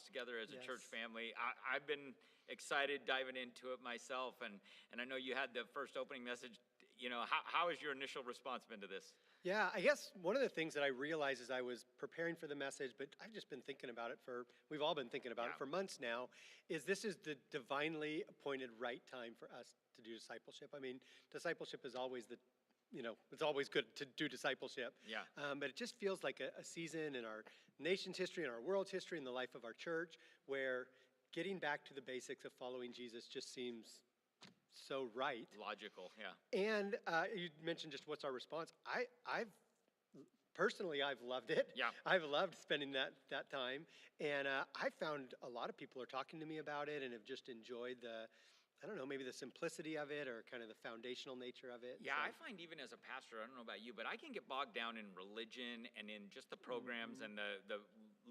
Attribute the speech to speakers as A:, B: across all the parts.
A: together as a church
B: Yes.
A: family. I've been excited diving into it myself, and I know you had the first opening message. How has your initial response been to this?
B: Yeah, I guess one of the things that I realized as I was preparing for the message, but I've just been thinking about it we've all been thinking about it
A: Yeah.
B: for months now, is this is the divinely appointed right time for us to do discipleship. I mean, discipleship is always it's always good to do discipleship.
A: Yeah.
B: But it just feels like a season in our nation's history, in our world's history, in the life of our church, where getting back to the basics of following Jesus just seems so right.
A: Logical, yeah.
B: And you mentioned just what's our response. I've personally, I've loved it.
A: Yeah.
B: I've loved spending that time, and I found a lot of people are talking to me about it and have just enjoyed I don't know, maybe the simplicity of it or kind of the foundational nature of it.
A: Yeah,
B: So,
A: I find even as a pastor, I don't know about you, but I can get bogged down in religion and in just the programs and the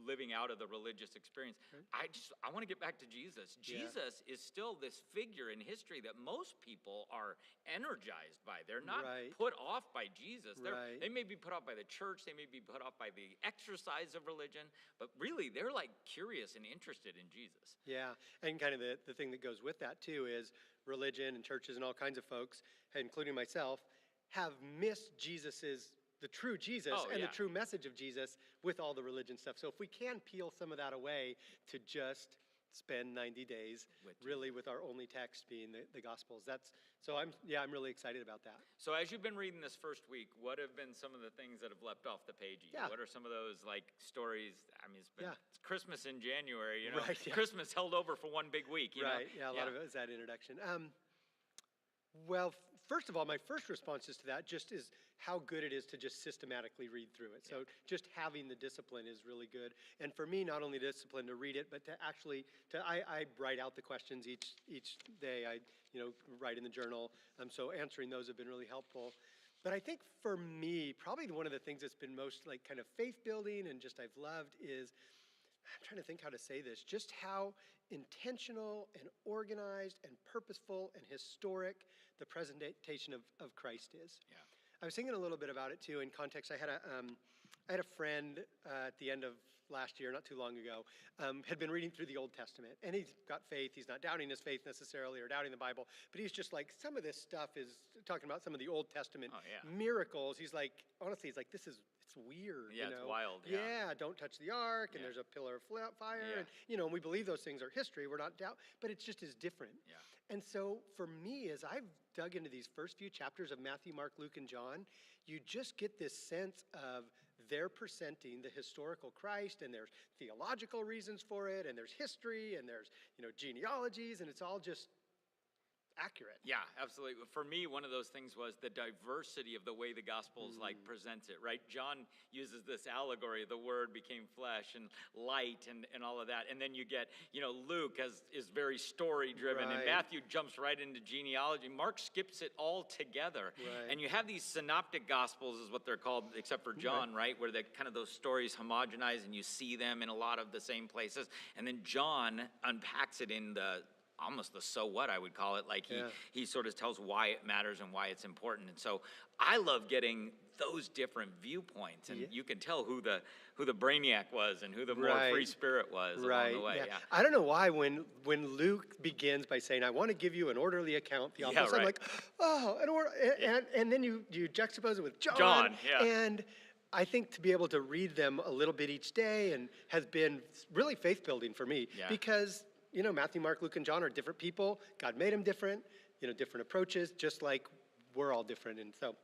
A: living out of the religious experience.
B: Right.
A: I want to get back to Jesus.
B: Yeah.
A: Jesus is still this figure in history that most people are energized by. They're not
B: Right.
A: put off by Jesus.
B: Right.
A: They may be put off by the church, they may be put off by the exercise of religion, but really they're like curious and interested in Jesus.
B: Yeah, and kind of the thing that goes with that too is religion and churches and all kinds of folks, including myself, have missed the true Jesus and
A: yeah.
B: the true message of Jesus with all the religion stuff. So if we can peel some of that away to just spend 90 days with our only text being the Gospels, I'm really excited about that.
A: So as you've been reading this first week, what have been some of the things that have leapt off the page at you?
B: Yeah.
A: What are some of those like stories? I mean,
B: Yeah.
A: it's Christmas in January,
B: Right, yeah.
A: Christmas held over for one big week,
B: Right, yeah, a lot of it is that introduction. Well, first of all, my first response is to that just is how good it is to just systematically read through it. So just having the discipline is really good. And for me, not only discipline to read it, but to actually, I write out the questions each day. I write in the journal. So answering those have been really helpful. But I think for me, probably one of the things that's been most like kind of faith building and just I've loved is, I'm trying to think how to say this, just how intentional and organized and purposeful and historic the presentation of Christ is.
A: Yeah.
B: I was thinking a little bit about it too in context. I had a friend at the end of last year, not too long ago, had been reading through the Old Testament, and he's got faith. He's not doubting his faith necessarily or doubting the Bible, but he's just like, some of this stuff is talking about some of the Old Testament miracles. He's like, honestly, he's like, it's weird.
A: Yeah, it's wild. Yeah.
B: Don't touch the ark, and there's a pillar of fire,
A: Yeah.
B: and we believe those things are history. We're not doubt, but it's just as different.
A: Yeah.
B: And so for me, as I've dug into these first few chapters of Matthew, Mark, Luke, and John, you just get this sense of they're presenting the historical Christ, and there's theological reasons for it, and there's history, and there's genealogies, and it's all just accurate.
A: Yeah, absolutely. For me, one of those things was the diversity of the way the Gospels presents it, right? John uses this allegory, the Word became flesh and light and all of that. And then you get, Luke is very story driven, and Matthew jumps right into genealogy. Mark skips it all together.
B: Right.
A: And you have these synoptic Gospels is what they're called, except for John, right? Where kind of those stories homogenize and you see them in a lot of the same places. And then John unpacks it in almost the so what, I would call it. Like he sort of tells why it matters and why it's important. And so I love getting those different viewpoints, and you can tell who the brainiac was and who the more free spirit was along the way. Yeah.
B: I don't know why when Luke begins by saying, "I want to give you an orderly account," the office, I'm like, "Oh, an order," and then you juxtapose it with John, and I think to be able to read them a little bit each day and has been really faith building for me because Matthew, Mark, Luke, and John are different people. God made them different, different approaches, just like we're all different. And so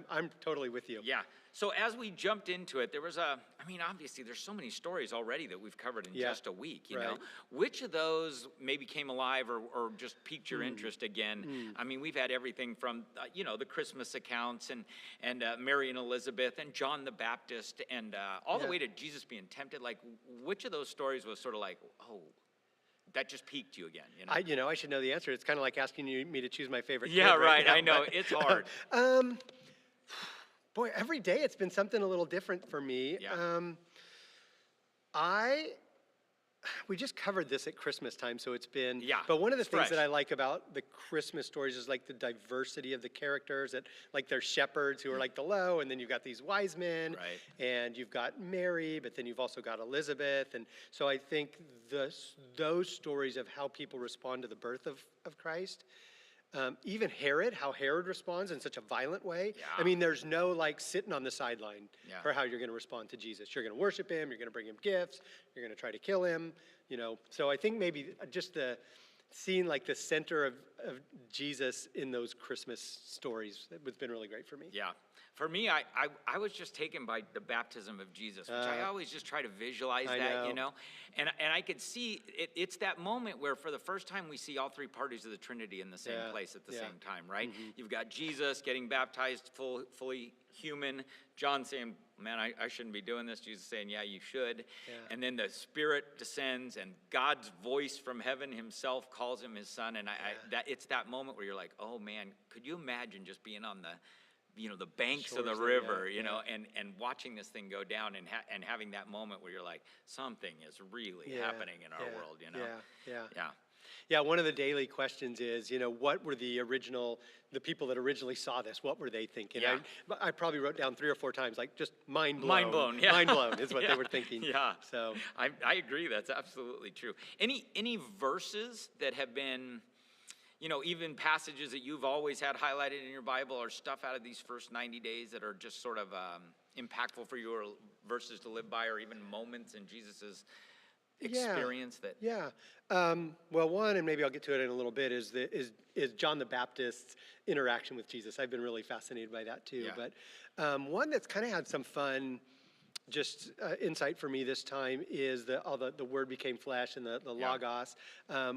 B: I'm totally with you.
A: Yeah. So as we jumped into it, there was obviously there's so many stories already that we've covered in just a week, you know. Which of those maybe came alive or just piqued your interest again? I mean, we've had everything from, the Christmas accounts and Mary and Elizabeth and John the Baptist and all the way to Jesus being tempted. Like, which of those stories was sort of like, oh, that just piqued you again,
B: I should know the answer. It's kind of like asking me to choose my favorite kid
A: right
B: now,
A: I know. It's hard.
B: Boy, every day it's been something a little different for me.
A: Yeah.
B: we just covered this at Christmas time, so it's been.
A: Yeah,
B: But one of the
A: it's
B: things that
A: fresh.
B: I like about the Christmas stories is like the diversity of the characters. That like there's shepherds who are like the low, and then you've got these wise men,
A: Right.
B: and you've got Mary, but then you've also got Elizabeth, and so I think those stories of how people respond to the birth of Christ. Even Herod, how Herod responds in such a violent way. I
A: Yeah.
B: mean, there's no like sitting on the sideline
A: Yeah.
B: for how you're going to respond to Jesus. You're going to worship him. You're going to bring him gifts. You're going to try to kill him. So I think maybe just the seeing like the center of Jesus in those Christmas stories has been really great for me.
A: Yeah. For me, I was just taken by the baptism of Jesus, which I always just try to visualize
B: I
A: that,
B: know.
A: And I could see it's that moment where for the first time we see all three parties of the Trinity in the same
B: Yeah,
A: place at the
B: yeah.
A: same time, right? You've got Jesus getting baptized, fully human. John saying, man, I shouldn't be doing this. Jesus saying, yeah, you should.
B: Yeah.
A: And then the Spirit descends and God's voice from heaven himself calls him his son. And it's that moment where you're like, oh man, could you imagine just being on the the banks of the
B: Shores of-
A: river,
B: yeah,
A: and watching this thing go down and having that moment where you're like, something is really
B: Yeah,
A: happening in our
B: yeah,
A: world,
B: Yeah.
A: Yeah.
B: Yeah, one of the daily questions is, what were the people that originally saw this, what were they thinking?
A: Yeah.
B: I probably wrote down 3 or 4 times, like just mind blown.
A: Mind blown, yeah.
B: Mind blown is what
A: Yeah,
B: they were thinking.
A: yeah.
B: So,
A: I agree. That's absolutely true. Any verses that have been, even passages that you've always had highlighted in your Bible or stuff out of these first 90 days that are just sort of impactful for you, or verses to live by, or even moments in Jesus's experience that.
B: Yeah. Well, one, and maybe I'll get to it in a little bit, is John the Baptist's interaction with Jesus. I've been really fascinated by that too.
A: Yeah.
B: But one that's kind of had some fun, just insight for me this time is the Word became flesh and the
A: Yeah.
B: Logos.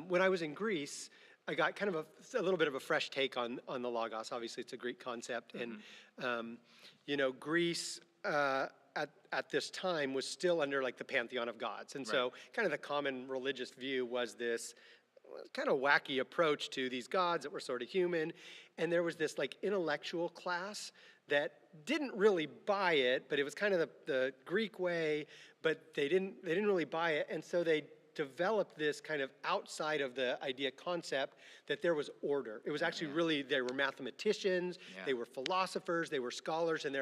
B: When I was in Greece, I got kind of a little bit of a fresh take on the Logos. Obviously, it's a Greek concept, and Greece at this time was still under like the pantheon of gods, and so kind of the common religious view was this kind of wacky approach to these gods that were sort of human, and there was this like intellectual class that didn't really buy it, but it was kind of the Greek way, but they didn't really buy it, and so they developed this kind of outside of the idea concept that there was order. It was actually really, they were mathematicians, they were philosophers, they were scholars, and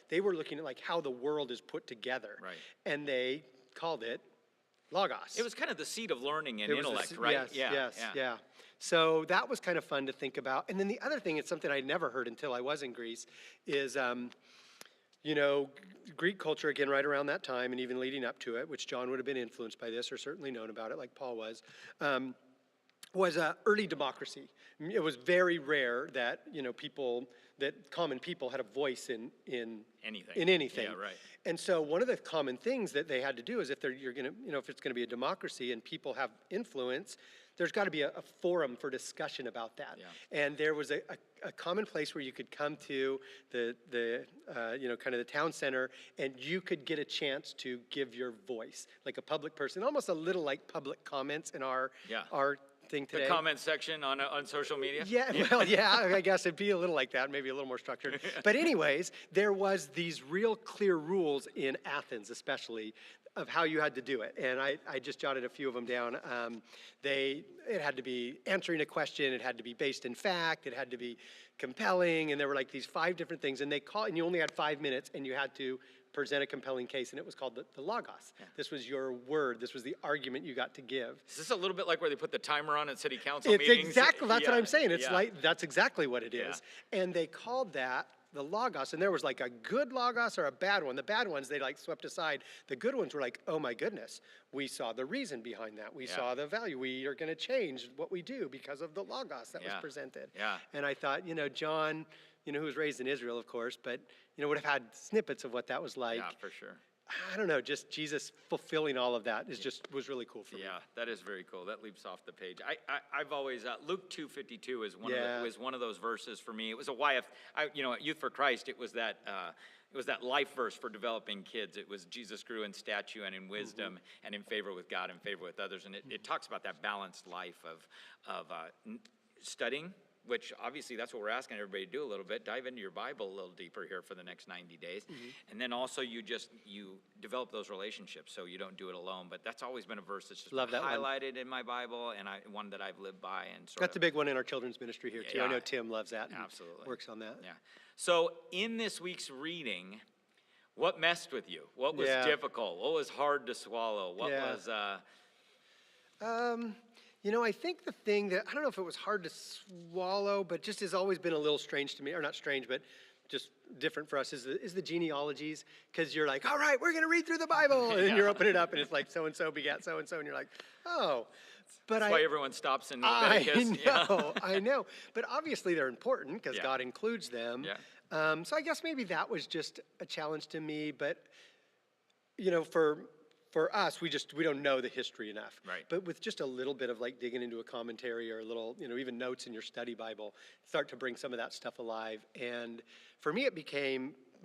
B: they were looking at like how the world is put together.
A: Right.
B: And they called it Logos.
A: It was kind of the seat of learning and
B: It was
A: intellect,
B: the
A: right?
B: Yes, yeah. So that was kind of fun to think about. And then the other thing, it's something I'd never heard until I was in Greece, is Greek culture, again, right around that time and even leading up to it, which John would have been influenced by this or certainly known about it like Paul was early democracy. It was very rare that, common people had a voice in anything.
A: Yeah, right.
B: And so one of the common things that they had to do is if it's gonna be a democracy and people have influence, there's got to be a forum for discussion about that.
A: Yeah.
B: And there was a common place where you could come to the kind of the town center, and you could get a chance to give your voice, like a public person, almost a little like public comments in our thing today.
A: The comment section on social media?
B: Yeah, well, yeah, I guess it'd be a little like that, maybe a little more structured. But anyways, there was these real clear rules in Athens, especially, of how you had to do it. And I just jotted a few of them down. It had to be answering a question, it had to be based in fact, it had to be compelling, and there were like these 5 different things, and and you only had 5 minutes, and you had to present a compelling case, and it was called the Logos. Yeah. This was your word. This was the argument you got to give.
A: Is this a little bit like where they put the timer on at city council
B: It's
A: meetings?
B: exactly, that's what I'm saying. It's
A: yeah.
B: like, that's exactly what it is. And they called that the Logos, and there was like a good Logos or a bad one. The bad ones, they like swept aside. The good ones were like, oh my goodness, we saw the reason behind that. We saw the value. We are gonna change what we do because of the Logos that was presented.
A: Yeah.
B: And I thought, John, who was raised in Israel, of course, but, would have had snippets of what that was like.
A: Yeah, for sure.
B: I don't know, just Jesus fulfilling all of that was really cool for me.
A: Yeah, that is very cool. That leaps off the page. I've always Luke 2:52 is one of those verses for me. It was at Youth for Christ. It was that life verse for developing kids. It was Jesus grew in stature and in wisdom and in favor with God and favor with others. And it talks about that balanced life of studying which obviously that's what we're asking everybody to do a little bit, dive into your Bible a little deeper here for the next 90 days. And then also you develop those relationships so you don't do it alone. But that's always been a verse that's just
B: Love
A: been
B: that one.
A: highlighted in my Bible, and one that I've lived by and sort
B: That's a
A: of.
B: big one in our children's ministry here too. I
A: Yeah.
B: know Tim loves that and
A: Absolutely.
B: works on that.
A: Yeah. So in this week's reading, what messed with you? What was
B: Yeah.
A: difficult? What was hard to swallow? What
B: Yeah.
A: was,
B: I think the thing that, I don't know if it was hard to swallow, but just has always been a little strange to me, or not strange, but just different for us, is the genealogies. Because you're like, all right, we're going to read through the Bible. And then you're opening it up, and it's like, so-and-so begat so-and-so, and you're like, oh. But
A: that's why everyone stops in
B: I
A: Leviticus. Yeah.
B: know, I know. But obviously they're important because
A: Yeah.
B: God includes them.
A: Yeah.
B: So I guess maybe that was just a challenge to me. But, for us, we don't know the history enough.
A: Right.
B: But with just a little bit of like digging into a commentary or a little, even notes in your study Bible, start to bring some of that stuff alive. And for me, it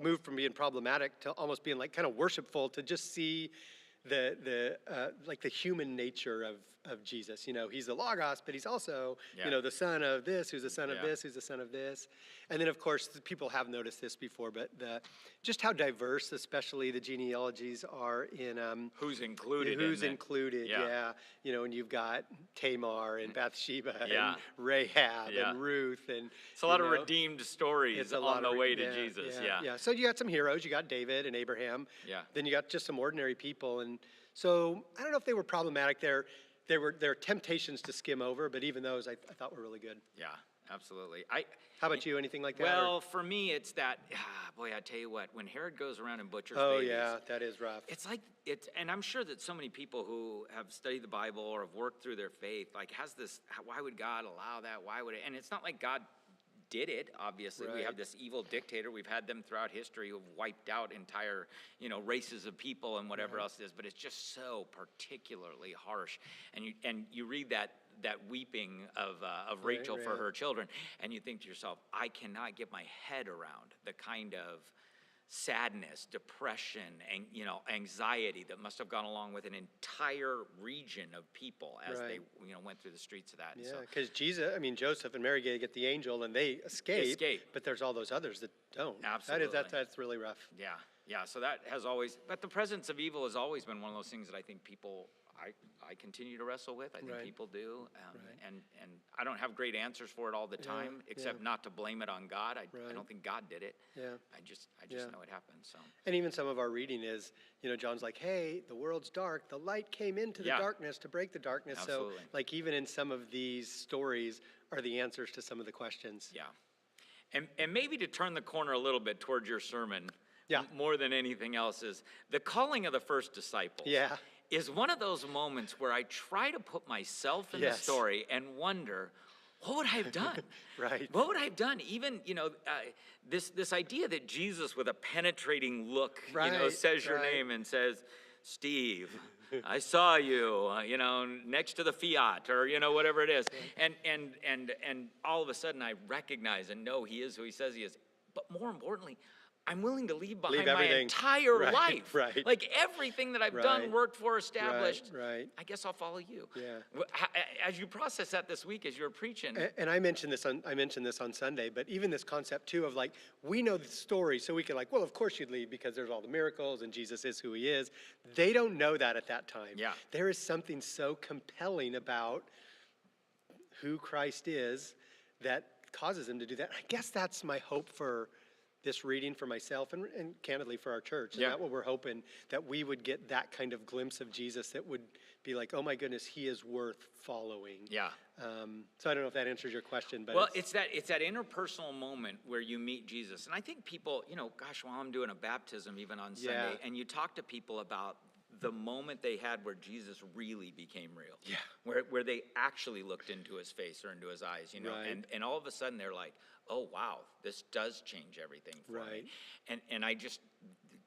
B: moved from being problematic to almost being like kind of worshipful, to just see the human nature of Jesus. He's the Logos, but he's also,
A: Yeah.
B: the son of this, who's the son of
A: Yeah.
B: this, who's the son of this. And then, of course, the people have noticed this before, but just how diverse, especially the genealogies are in
A: Who's included
B: who's
A: in it.
B: included,
A: Yeah.
B: yeah. And you've got Tamar and Bathsheba
A: Yeah.
B: and Rahab
A: Yeah.
B: and Ruth. And
A: It's a lot of
B: you know,
A: redeemed stories
B: it's a
A: on
B: lot
A: the
B: of
A: way to Jesus. Yeah.
B: Yeah. So you got some heroes. You got David and Abraham.
A: Yeah.
B: Then you got just some ordinary people. And so I don't know if they were problematic. There were temptations to skim over, but even those I thought were really good.
A: Yeah, absolutely.
B: How about you? Anything like that?
A: Well, for me, it's that, boy, I tell you what, when Herod goes around and butchers
B: Oh
A: babies,
B: yeah, that is rough.
A: it's like, and I'm sure that so many people who have studied the Bible or have worked through their faith, like has this, why would God allow that? Why would it? And it's not like God did it, obviously. We
B: Right.
A: have this evil dictator. We've had them throughout history who've wiped out entire, races of people and whatever else it is, but it's just so particularly harsh. And you read that weeping of Rachel for
B: right.
A: her children, and you think to yourself, I cannot get my head around the kind of sadness, depression, and anxiety that must have gone along with an entire region of people as
B: Right.
A: they went through the streets of that. And
B: Yeah,
A: so,
B: because Joseph and Mary get the angel and they escape. But there's all those others that don't.
A: Absolutely.
B: That's really rough.
A: yeah. So that has always, but the presence of evil has always been one of those things that I think people, I continue to wrestle with. I think
B: Right.
A: people do,
B: Right.
A: and I don't have great answers for it all the time, except
B: yeah.
A: not to blame it on God. I
B: Right.
A: don't think God did it.
B: Yeah.
A: I just
B: Yeah.
A: know it happened. So
B: And even some of our reading is, John's like, hey, the world's dark. The light came into the
A: Yeah.
B: darkness to break the darkness.
A: Absolutely.
B: So, like, even in some of these stories are the answers to some of the questions.
A: yeah, and maybe to turn the corner a little bit towards your sermon,
B: Yeah.
A: more than anything else, is the calling of the first disciples.
B: Yeah.
A: Is one of those moments where I try to put myself in
B: Yes.
A: the story and wonder, what would I have done?
B: Right.
A: What would I have done? Even, this idea that Jesus with a penetrating look,
B: Right,
A: says your
B: right.
A: name and says, Steve, I saw you, next to the Fiat, or, whatever it is. And all of a sudden I recognize and know he is who he says he is. But more importantly, I'm willing to leave behind my
B: everything.
A: entire
B: Right,
A: life.
B: right.
A: Like everything that I've done,
B: Right.
A: worked for, established.
B: Right.
A: I guess I'll follow you.
B: Yeah.
A: As you process that this week, as you were preaching,
B: And I mentioned this on Sunday, but even this concept too of like, we know the story, so we can like, well, of course you'd leave because there's all the miracles and Jesus is who he is. They don't know that at that time.
A: Yeah.
B: There is something so compelling about who Christ is that causes them to do that. I guess that's my hope for this reading for myself and candidly for our church. And
A: Yeah.
B: that's what we're hoping, that we would get that kind of glimpse of Jesus that would be like, oh my goodness, he is worth following.
A: yeah.
B: So I don't know if that answers your question, but
A: Well, it's that interpersonal moment where you meet Jesus. And I think people, gosh, while I'm doing a baptism even on Sunday,
B: Yeah.
A: and you talk to people about the moment they had where Jesus really became real.
B: Yeah.
A: Where they actually looked into his face or into his eyes,
B: Right.
A: and all of a sudden they're like, oh, wow, this does change everything for
B: Right.
A: me. And I just,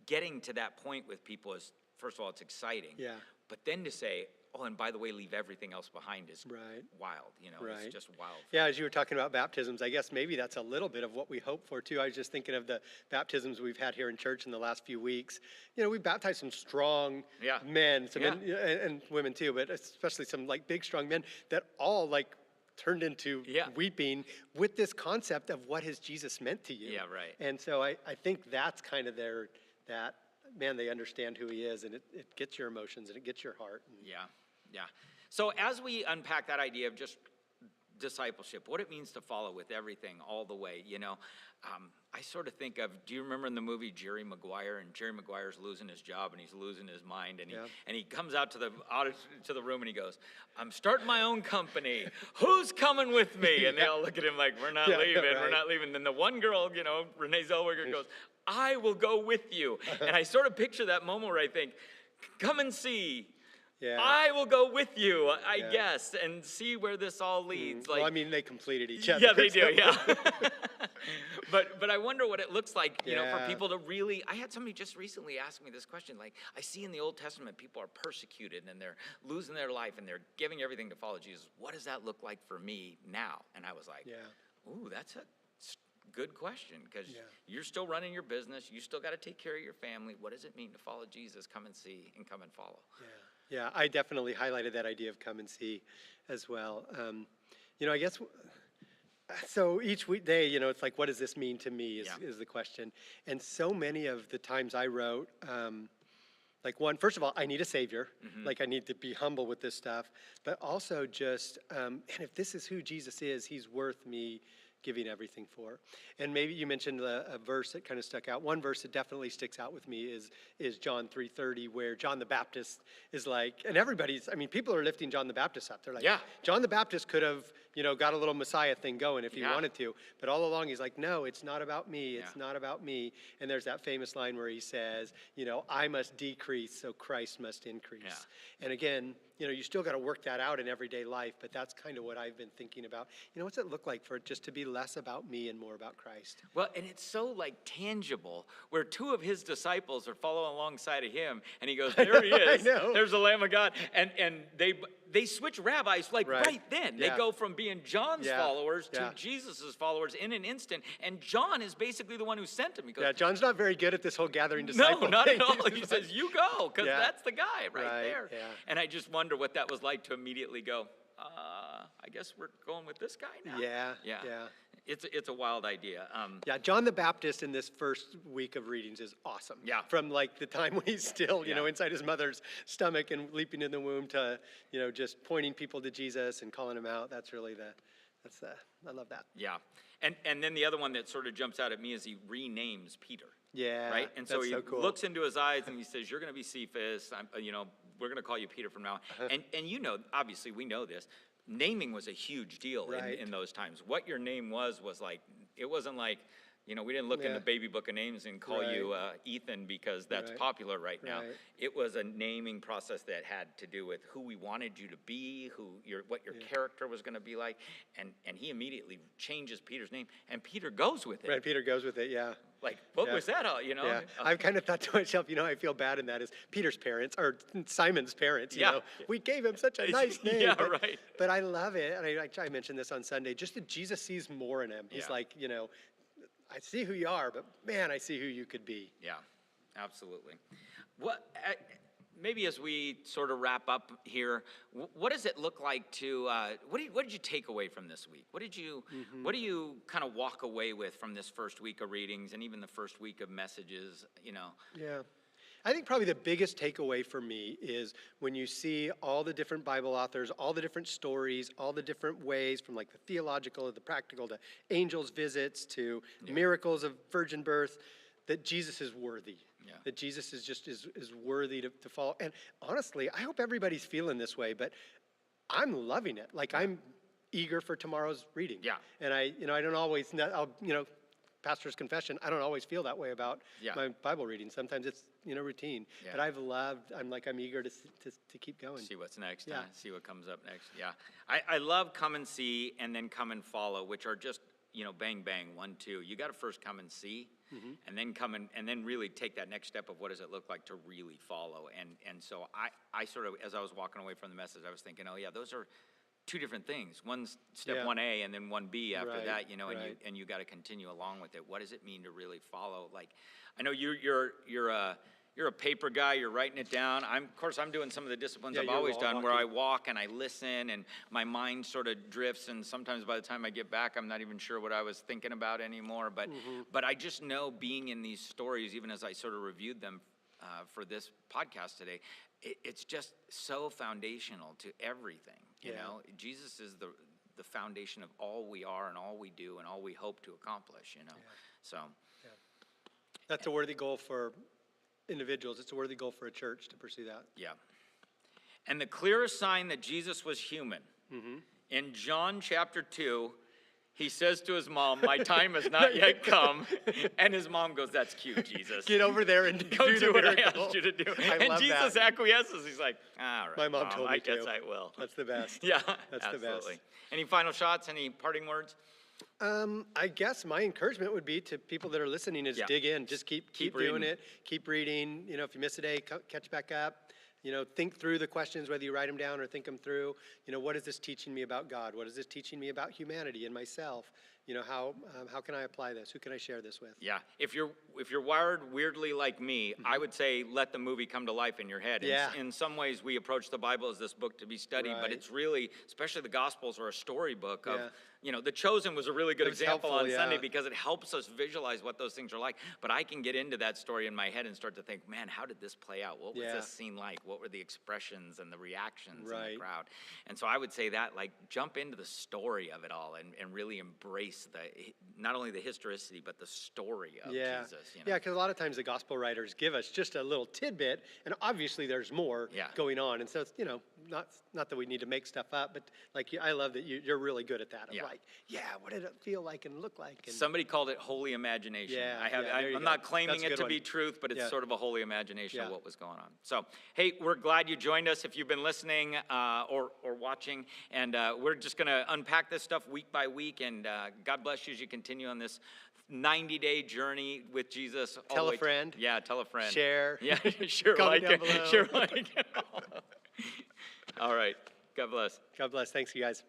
A: getting to that point with people is, first of all, it's exciting.
B: Yeah.
A: But then to say, oh, and by the way, leave everything else behind is
B: Right.
A: wild.
B: Right.
A: It's just wild.
B: yeah, as you were talking about baptisms, I guess maybe that's a little bit of what we hope for too. I was just thinking of the baptisms we've had here in church in the last few weeks. We baptized some strong
A: Yeah.
B: men, some
A: Yeah.
B: men, and women too, but especially some like big strong men that all like turned into
A: Yeah.
B: weeping with this concept of what has Jesus meant to you.
A: Yeah, right.
B: And so I think that's kind of that, man, they understand who he is, and it gets your emotions and it gets your heart. And
A: Yeah, yeah. So as we unpack that idea of just discipleship, what it means to follow with everything all the way, I sort of think of, do you remember in the movie Jerry Maguire? And Jerry Maguire's losing his job and he's losing his mind, and he comes out to the room and he goes, "I'm starting my own company. Who's coming with me?" And they all look at him like, "We're not leaving. We're
B: right.
A: not leaving." Then the one girl, Renee Zellweger goes, "I will go with you." And I sort of picture that moment where I think, come and see.
B: Yeah.
A: I will go with you, I guess, and see where this all leads.
B: well, I mean, they completed each other.
A: Yeah, they do,
B: so-
A: yeah. But I wonder what it looks like, for
B: Yeah.
A: people to really. I had somebody just recently ask me this question. Like, I see in the Old Testament people are persecuted and they're losing their life and they're giving everything to follow Jesus. What does that look like for me now? And I was like, ooh, that's a good question, because you're still running your business. You still got to take care of your family. What does it mean to follow Jesus? Come and see and come and follow.
B: Yeah, I definitely highlighted that idea of come and see as well. I guess, so each weekday, it's like, what does this mean to me is the question. And so many of the times I wrote, first of all, I need a savior. Like, I need to be humble with this stuff. But also just, and if this is who Jesus is, he's worth me giving everything for. And maybe you mentioned a verse that kind of stuck out. One verse that definitely sticks out with me is John 3:30, where John the Baptist is like, and people are lifting John the Baptist up. They're like, John the Baptist could have, got a little Messiah thing going if he wanted to. But all along he's like, no, it's not about me. It's not about me. And there's that famous line where he says, I must decrease so Christ must increase.
A: Yeah.
B: And again, you still got to work that out in everyday life, but that's kind of what I've been thinking about. What's it look like for it just to be less about me and more about Christ?
A: Well, and it's so tangible, where two of his disciples are following alongside of him, and he goes, "There he is. There's the Lamb of God." And they switch rabbis right then. They go from being John's followers to Jesus's followers in an instant, and John is basically the one who sent him. He goes,
B: John's not very good at this whole gathering disciple
A: No, not
B: thing.
A: at all. He says, "You go, because that's the guy right there."
B: Yeah.
A: And I just wonder what that was like to immediately go, I guess we're going with this guy now.
B: Yeah.
A: It's a wild idea.
B: John the Baptist in this first week of readings is awesome.
A: Yeah.
B: From the time when he's still, inside his mother's stomach and leaping in the womb to, just pointing people to Jesus and calling him out. That's really I love that.
A: Yeah. And then the other one that sort of jumps out at me is he renames Peter.
B: Yeah.
A: Right? And so
B: that's
A: he
B: so cool.
A: looks into his eyes and he says, "You're going to be Cephas. We're going to call you Peter from now on." And obviously we know this. Naming was a huge deal in those times. What your name was like, it wasn't like, we didn't look in the baby book of names and call you Ethan because that's popular right now. It was a naming process that had to do with who we wanted you to be, what your character was going to be like, and he immediately changes Peter's name, and Peter goes with it.
B: Right, Peter goes with it, yeah.
A: Like, what was that all,
B: Yeah, I've kind of thought to myself, I feel bad in that is Peter's parents, or Simon's parents, we gave him such a nice name.
A: Right.
B: But I love it, and I mentioned this on Sunday, just that Jesus sees more in him. He's like, I see who you are, but man, I see who you could be.
A: Yeah, absolutely. Maybe as we sort of wrap up here, what does it look like to? What did you take away from this week? What do you kind of walk away with from this first week of readings and even the first week of messages?
B: Yeah. I think probably the biggest takeaway for me is when you see all the different Bible authors, all the different stories, all the different ways, from the theological to the practical to angels' visits to miracles of virgin birth, that Jesus is worthy. Yeah. That Jesus is worthy to follow. And honestly, I hope everybody's feeling this way, but I'm loving it. I'm eager for tomorrow's reading. Yeah. And I don't always, pastor's confession, I don't always feel that way about my Bible reading. Sometimes it's, routine. Yeah. But I'm eager to keep going.
A: See what's next. Yeah. See what comes up next. Yeah. I love come and see and then come and follow, which are just, bang, bang, 1, 2. You got to first come and see, and then and then really take that next step of what does it look like to really follow. And so I sort of, as I was walking away from the message, I was thinking, those are two different things. One's step 1A and then 1B after that, and you got to continue along with it. What does it mean to really follow? I know you're you're a paper guy, you're writing it down. Of course, I'm doing some of the disciplines
B: Yeah,
A: I've
B: you're
A: always done, where I
B: walking.
A: walk and I listen, and my mind sort of drifts, and sometimes by the time I get back, I'm not even sure what I was thinking about anymore. But I just know, being in these stories, even as I sort of reviewed them for this podcast today, it's just so foundational to everything. You
B: Yeah.
A: know, Jesus is the foundation of all we are and all we do and all we hope to accomplish. You know, so.
B: That's a worthy goal for individuals. It's a worthy goal for a church to pursue that.
A: Yeah. And the clearest sign that Jesus was human, in John chapter 2, he says to his mom, "My time has not yet come." And his mom goes, "That's cute, Jesus.
B: Get over there and
A: Go
B: do the
A: do what I
B: miracle."
A: asked you to do."
B: I
A: And
B: love
A: Jesus
B: that.
A: acquiesces. He's like, "All right,
B: My mom told me
A: I guess
B: to.
A: I will."
B: That's the best.
A: Yeah,
B: That's the
A: absolutely.
B: best.
A: Any final shots? Any parting words?
B: I guess my encouragement would be to people that are listening is
A: Yeah.
B: dig in. Just keep doing
A: reading.
B: it. Keep reading. You know, if you miss a day, catch back up. You know, think through the questions, whether you write them down or think them through. You know, what is this teaching me about God? What is this teaching me about humanity and myself? You know, how can I apply this? Who can I share this with?
A: Yeah, if you're wired weirdly like me, I would say let the movie come to life in your head.
B: Yeah.
A: In some ways, we approach the Bible as this book to be studied, but
B: Right.
A: it's really, especially the Gospels, are a storybook of,
B: Yeah.
A: you know, The Chosen was a really good
B: It was
A: example
B: helpful,
A: on
B: yeah.
A: Sunday, because it helps us visualize what those things are like. But I can get into that story in my head and start to think, man, how did this play out? What was
B: Yeah.
A: this scene like? What were the expressions and the reactions in
B: Right.
A: the crowd? And so I would say that, like, jump into the story of it all and really embrace not only the historicity, but the story of
B: Yeah,
A: Jesus. You know?
B: yeah, because a lot of times the gospel writers give us just a little tidbit, and obviously there's more
A: Yeah.
B: going on. And so it's, you know, not that we need to make stuff up, but like I love that you're really good at that. Of
A: Yeah.
B: like, yeah, what did it feel like and look like? And
A: Somebody called it holy imagination.
B: Yeah, yeah, there you
A: I'm
B: go.
A: not claiming
B: That's a
A: it
B: good
A: to
B: one.
A: be truth, but it's
B: Yeah.
A: sort of a holy imagination of
B: Yeah.
A: what was going on. So, hey, we're glad you joined us if you've been listening or watching. And we're just going to unpack this stuff week by week. And God bless you as you continue on this 90-day journey with Jesus. all the
B: Tell a
A: way to-
B: friend.
A: Yeah, tell a friend.
B: Share.
A: Yeah, sure
B: Comment
A: like
B: down
A: it.
B: below.
A: Sure like it. All right. God bless.
B: God bless. Thanks, you guys.